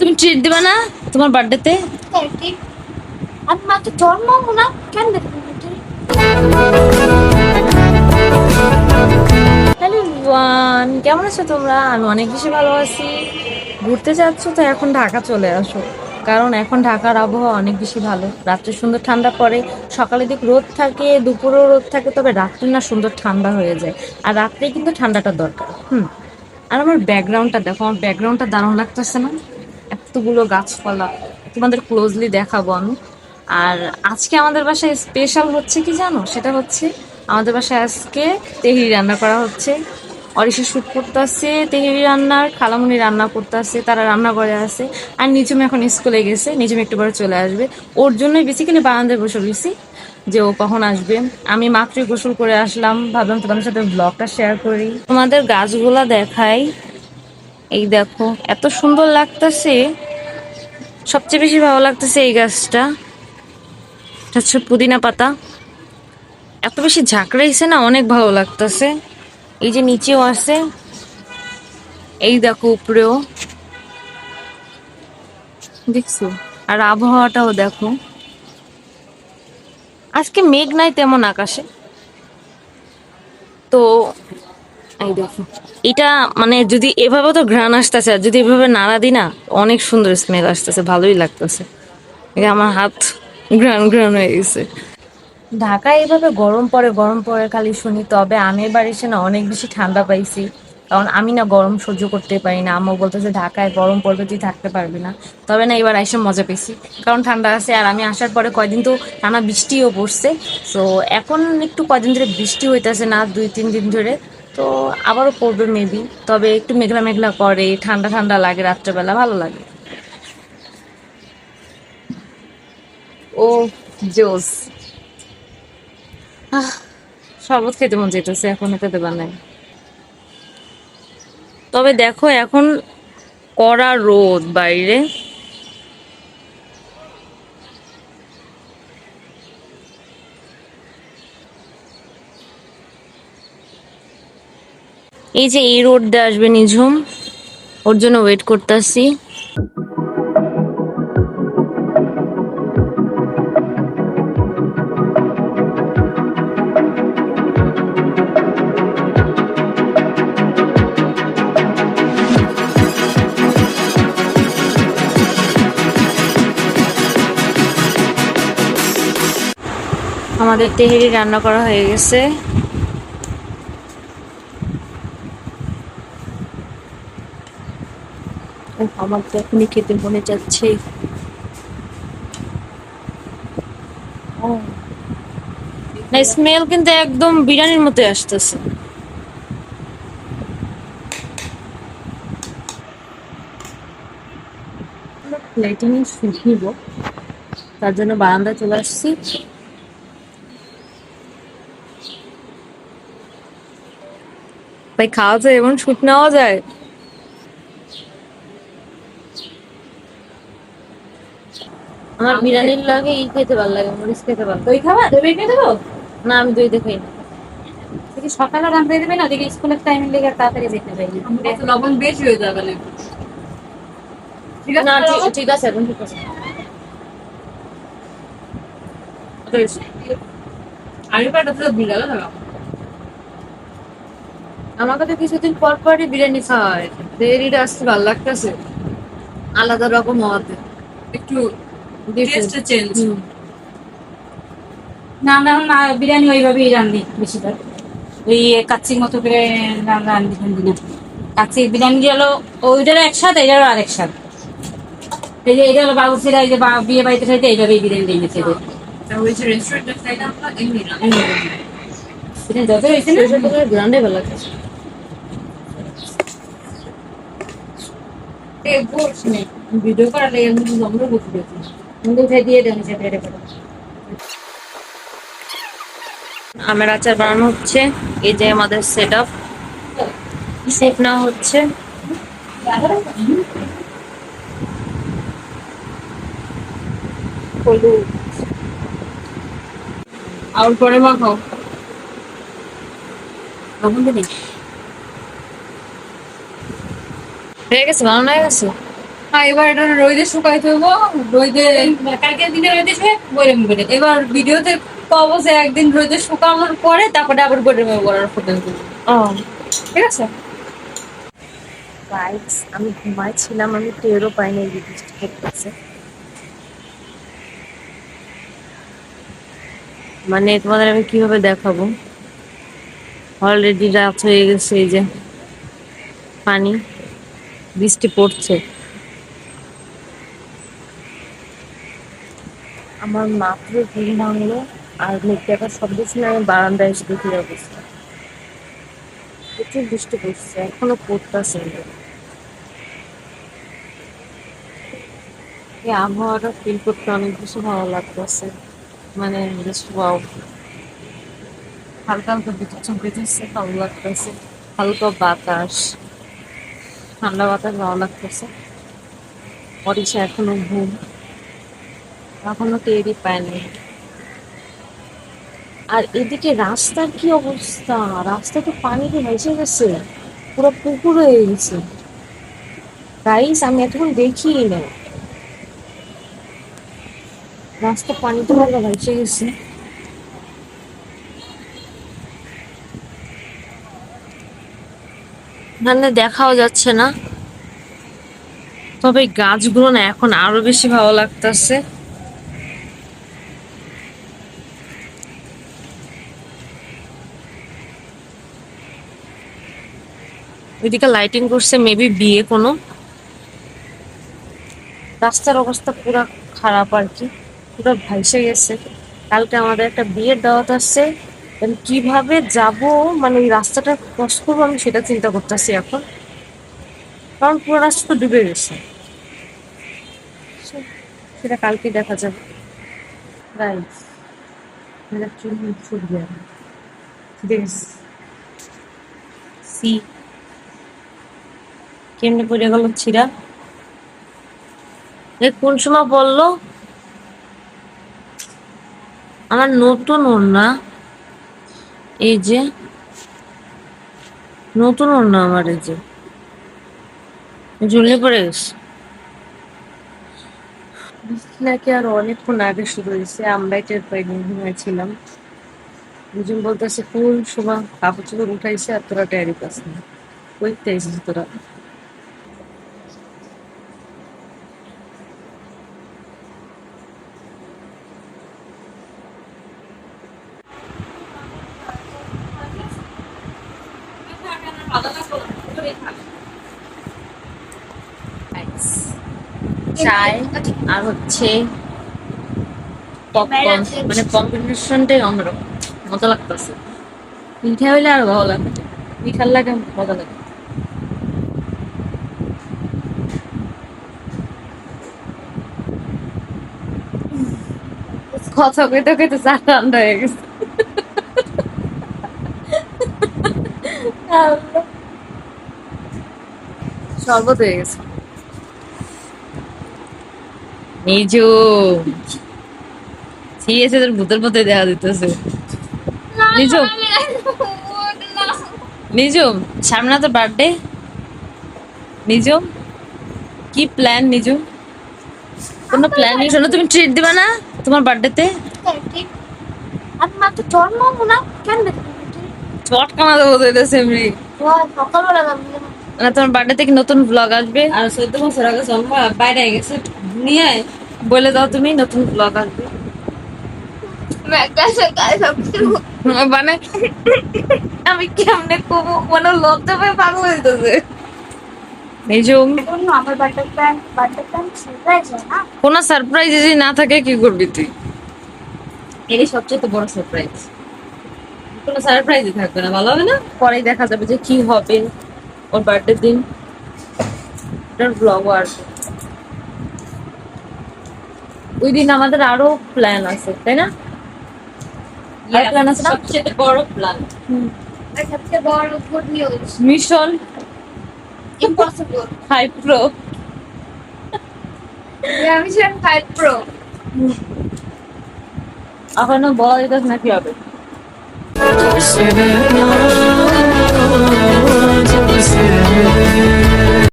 তুমি ট্রিট দিবা না তোমার বার্থডেতে? আমি মাত্র জন্ম না কেন দেখবেন? হ্যালো এভরিওয়ান, কেমন আছো তোমরা? আমি অনেক বেশি ভালো আছি। ঘুরতে যাচ্ছ তো এখন ঢাকা চলে আসো, কারণ এখন ঢাকার আবহাওয়া অনেক বেশি ভালো। রাত্রে সুন্দর ঠান্ডা পড়ে, সকালে দিক রোদ থাকে, দুপুরেও রোদ থাকে, তবে রাত্রে না সুন্দর ঠান্ডা হয়ে যায়। আর রাত্রে কিন্তু ঠান্ডাটা দরকার। আর আমার ব্যাকগ্রাউন্ডটা দেখো, আমার ব্যাকগ্রাউন্ডটা দারুণ লাগতেছে না? এতগুলো গাছপালা, তোমাদের ক্লোজলি দেখাবো আমি। আর আজকে আমাদের বাসায় স্পেশাল হচ্ছে কি জানো? সেটা হচ্ছে আমাদের বাসায় আজকে তেহরি রান্না করা হচ্ছে। অরিশা শুট করতেছে তেহরি রান্নার, খালামুনি রান্না করতেছে, তারা রান্না করে আছে। আর নিচুম এখন স্কুলে গেছে, নিচুম একটু পরে চলে আসবে। ওর জন্যই বেসিক্যালি বারান্দায় বসে রয়েছি যে ও কখন আসবে। আমি মাত্রই গোসল করে আসলাম, ভাবলাম তোমাদের সাথে ব্লগটা শেয়ার করি, তোমাদের গাছগুলা দেখাই। এই দেখো এত সুন্দর লাগতেছে। সবচেয়ে বেশি ভালো লাগতেছে এই গাছটা, এটা হচ্ছে পুদিনা পাতা। এত বেশি ঝাঁকড়াইছে না, অনেক ভালো লাগতেছে। এই যে নিচেও আছে, এই দেখো উপরেও, দেখছো? আর আবহাওয়াটাও দেখো, আজকে মেঘ নাই তেমন আকাশে। তো এই দেখো, এটা মানে যদি এভাবে তো ঘ্রাণ আসতেছে, আর যদি এভাবে নাড়া দিই না, অনেক সুন্দর স্মেল আসতেছে, ভালোই লাগতেছে। আমার হাত ঘ্রাণ ঘ্রাণ হয়ে গেছে। ঢাকায় এইভাবে গরম পড়ে গরম পড়ে খালি শুনি, তবে আমের বাড়ি এসে না অনেক বেশি ঠান্ডা পাইছি। কারণ আমি না গরম সহ্য করতে পারি না, আম্মু বলতেছে ঢাকায় গরম পড়বে, তুই থাকতে পারবি না। তবে না, এবার এসে মজা পেয়েছি, কারণ ঠান্ডা আছে। আর আমি আসার পরে কয়দিন তো টানা বৃষ্টিও পড়ছে। তো এখন একটু কয়দিন ধরে বৃষ্টি হইতেছে না, 2-3 দিন ধরে। তো আবারও পড়বে মেবি, তবে একটু মেঘলা মেঘলা করে, ঠান্ডা ঠান্ডা লাগে, রাত্রেবেলা ভালো লাগে। ও জোস। শরবত খেতে মন চাইতেছে, এখন খেতে বানাই। তবে দেখো এখন কড়া রোদ বাইরে। এই যে এই রোড দিয়ে আসবে নিঝুম, ওর জন্য ওয়েট করতেছি। আমাদের তেহেরি রান্না করা হয়ে গেছে। আমার তো এখনই খেতে মনে যাচ্ছে। না, স্মেল কিন্তু একদম বিরিয়ানির মতো আসতেছে। প্লেটিং শিখব, তার জন্য বারান্দায় চলে আসছি। তাই খাওয়া যায়, এমন শুট নেওয়া যায়। আমার বিরিয়ানির লাগে ই খেতে ভালো লাগে, মরিচ খেতে ভালো। দই খাবা? দই বের করে দেবো? না, আমি দই দেখাই না। দেখি সকালে রান্না দেবে না, দেখি স্কুলের টাইমে লেগে তাড়াতাড়ি যেতে পারি। লবণ বেশি হয়ে যাবে না? ঠিক আছে, না ঠিক আছে, এখন ঠিক আছে। আমি পাটা তো ভুল গেল না। আমাকে তো কিছুদিন পর পরই বিরিয়ানি খাওয়ায়, দেরিটা আসতে ভালো লাগতেছে, আলাদা রকম হওয়াতে একটু টেস্ট চেঞ্জ। না না না, বিরিয়ানি ওইভাবেই রান্ধি বেশিরভাগ, ওই কাচ্চির মতো করে রান্ধি না। কাচ্চি বিরিয়ানি হলো ওইটারও একসাথে, এটারও আরেক সাথ। এই যে এটা হলো বাবুর্চিরা, এই যে বিয়ে বাড়িতে খাইতে এইভাবেই বিরিয়ানি দিয়েছে। ওই যে রেস্টুরেন্টে খাইলাম না, এমনি না। যত হয়েছে না গ্রান্ডে ভালো লাগতেছে। ভিডিও করার লেগে আমরা বসে গেছি, মুখে খাই দিয়ে দেন সেটা এটা করে। আমের আচার বানানো হচ্ছে, এই যে আমাদের সেট আপ, সেট না হচ্ছে। আর পরে মাখাও। লবণ দিবি? হয়ে গেছে, বানানো হয়ে গেছে। হ্যাঁ, এবার এটা রোদে শুকাইতে হইব। রোদে কালকের দিনে রোদে শুয়ে বইরে মুখে এবার ভিডিওতে পাবো যে একদিন রোদে শুকানোর পরে তারপরে আবার বডি মেয়ে করার ফটো দিব। ও ঠিক আছে? গাইস, আমি ঘুমাইছিলাম, আমি টেরও পাইনি এই বৃষ্টি পড়তেছে। মানে তোমাদের আমি কিভাবে দেখাবো, অলরেডি রাত হয়ে গেছে, এই যে পানি, বৃষ্টি পড়ছে। আমার মাত্র ঘুম ভাঙলো আর মেঘটা একটা শব্দ শুনে আমি বারান্দায় এসে দেখি এই অবস্থা। প্রচুর বৃষ্টি পড়ছে, এখনো পড়তেছে। এই আবহাওয়াটা ফিল করতে অনেক বেশি ভালো লাগতেছে। মানে জাস্ট ওয়াও, হালকা হালকা বিদ্যুৎ চমকেছে, ভালো লাগতেছে। হালকা বাতাস, ঠান্ডা বাতাস, ভালো লাগতেছে। অরিশা এখনো ঘুম, এখনো টেরই পায়নি। আর এদিকে রাস্তার কি অবস্থা, রাস্তা তো পানিতে ভেসে গেছে, পুরো পুকুর হয়ে গেছে। গাইস, আমি এতক্ষণ দেখিই না, রাস্তা পানিতে পুরো ভেসে গেছে। মানে দেখাও যাচ্ছে না, তবে এই গাছগুলো না এখন আরো বেশি ভালো লাগতেছে। ওইদিকে লাইটিং করছে, মেবি বিয়ে কোনো। রাস্তার অবস্থা পুরো খারাপ আর কি, পুরো ভাইসে গেছে। কালকে আমাদের একটা বিয়ের দাওয়াত আসছে, আমি কিভাবে যাব, মানে এই রাস্তাটা ক্রস করবো আমি সেটা চিন্তা করতেছি এখন, কারণ পুরো রাস্তা তো ডুবে গেছে। সেটা কালকে দেখা যাবে। গাইস, মেরা চুল ছুট গয়া, দিস সি কেমনে পড়ে গেল ছিঁড়া। কোন সময় বললো আমার নতুন ওড়না, এই যে নতুন ওড়না আমার, এই যে ঝুলে পড়ে গেছে। বৃষ্টি নাকি আর অনেকক্ষণ আগে শুরু হয়েছে, আমরাই টের পাইনি, ঘুমাইছিলাম। দুজন বলতেছে কোন সময় কাপড় চোপড় উঠাইছে আর তোরা টেরই পাস না, কইতে আইছিস তোরা। চায় আর হচ্ছে পপকর্ন, মানে কম্বিনেশনটাই অন্যরকম, মজা লাগতেছে। মিঠা হইলে আর ভালো লাগে, মিঠার লাগে মজা লাগে। কথা কইতে কইতে চা ঠান্ডা হয়ে গেছে। শরবত হয়ে গেছে। নিজু সিরিয়াসলি তোর ভূতের মধ্যে দেখা দিতেছে। নিজুম, নিজুম, সামনে না তোর বার্থডে। নিজুম, কি প্ল্যান নিজুম? কোনো প্ল্যান নেই? শোনো, তুমি ট্রিট দিবা না তোমার বার্থডেতে? আমি মাত্র জন্মাবো না কেন চটকানা দেবো তো এটা সেমরি। সকালবেলা না, তোমার বার্থডেতে কি নতুন ব্লগ আসবে? আর 14 বছর আগে জন্ম, বাইরে গেছে দুনিয়ায়। বলে দাও তুমি, নতুন ব্লগ আসবে মানে। আমি কেমনে কব, মানে লজ্জা পেয়ে পাগল হইতেছে। নিজুম, আমার বার্থডে প্ল্যান সারপ্রাইজ হয় না কোনো সারপ্রাইজ যদি না থাকে কি করবি তুই? এটাই সবচেয়ে বড় সারপ্রাইজ। কোনো সারপ্রাইজই থাকবে না, ভালো হবে না? পরেই দেখা যাবে যে কি হবে ওর বার্থডে দিন, এটার ব্লগও আসবে। ওই দিন আমাদের আরো প্ল্যান আছে, তাই না? আর প্ল্যান আছে না? সবচেয়ে বড় প্ল্যান। আর সবচেয়ে বড় good news mission impossible 5 Pro। আমি ছিলাম 5 Pro এখনো বলা যেতেছে না কি হবে।